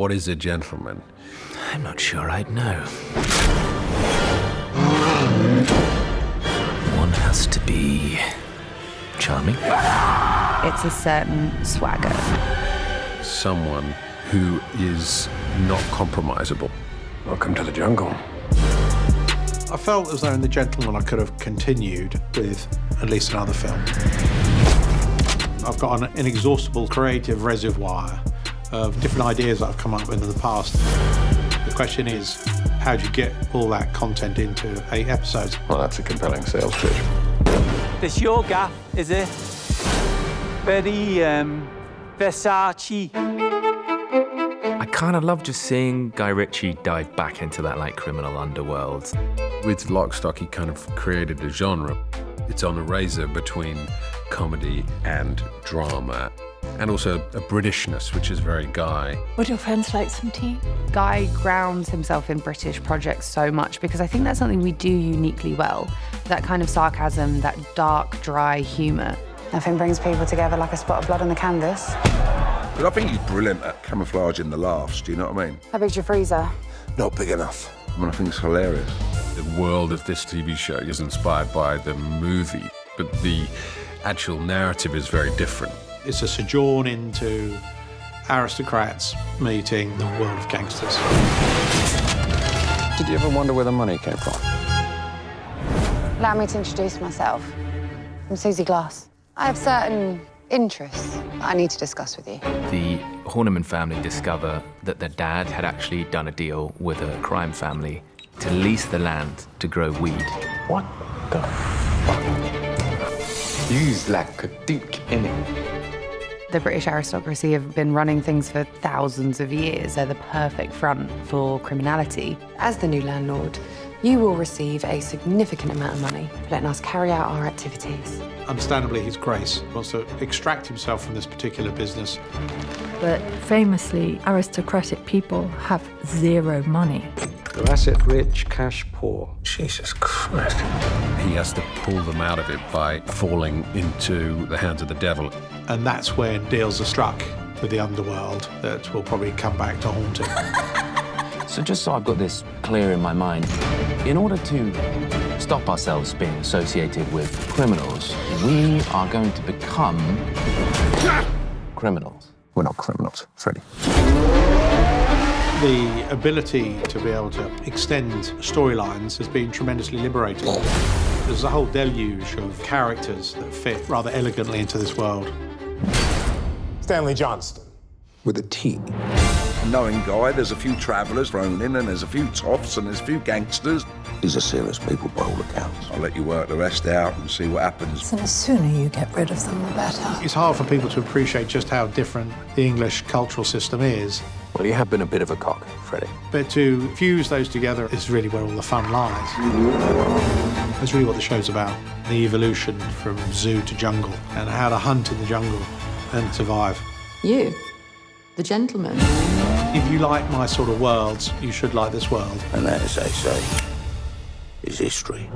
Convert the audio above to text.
What is a gentleman? I'm not sure I'd know. One has to be charming. It's a certain swagger. Someone who is not compromisable. Welcome to the jungle. I felt as though in The Gentleman I could have continued with at least another film. I've got an inexhaustible creative reservoir of different ideas that I've come up with in the past. The question is, how do you get all that content into 8 episodes? Well, that's a compelling sales pitch. This your gaff, is it? Very, Versace. I kind of love just seeing Guy Ritchie dive back into that, like, criminal underworld. With Lock, Stock, he kind of created a genre. It's on a razor between comedy and drama, and also a Britishness, which is very Guy. Would your friends like some tea? Guy grounds himself in British projects so much because I think that's something we do uniquely well. That kind of sarcasm, that dark, dry humour. Nothing brings people together like a spot of blood on the canvas. But I think he's brilliant at camouflaging the laughs, do you know what I mean? How big's your freezer? Not big enough. I mean, I think it's hilarious. The world of this TV show is inspired by the movie, but the actual narrative is very different. It's a sojourn into aristocrats meeting the world of gangsters. Did you ever wonder where the money came from? Allow me to introduce myself. I'm Susie Glass. I have certain interests that I need to discuss with you. The Horniman family discover that their dad had actually done a deal with a crime family to lease the land to grow weed. What the fuck? You's like a duke, innit? The British aristocracy have been running things for thousands of years. They're the perfect front for criminality. As the new landlord, you will receive a significant amount of money for letting us carry out our activities. Understandably, His Grace wants to extract himself from this particular business. But famously, aristocratic people have zero money. They're asset rich, cash poor. Jesus Christ. He has to pull them out of it by falling into the hands of the devil. And that's when deals are struck with the underworld that will probably come back to haunt him. So just so I've got this clear in my mind, in order to stop ourselves being associated with criminals, we are going to become criminals. We're not criminals, Freddie. The ability to be able to extend storylines has been tremendously liberating. There's a whole deluge of characters that fit rather elegantly into this world. Stanley Johnston. With a T. Knowing Guy, there's a few travellers thrown in, and there's a few toffs, and there's a few gangsters. These are serious people by all accounts. I'll let you work the rest out and see what happens. So the sooner you get rid of them, the better. It's hard for people to appreciate just how different the English cultural system is. Well, you have been a bit of a cock, Freddie. But to fuse those together is really where all the fun lies. That's really what the show's about. The evolution from zoo to jungle, and how to hunt in the jungle and survive. You, the gentleman. If you like my sort of worlds, you should like this world. And that, as they say, is history.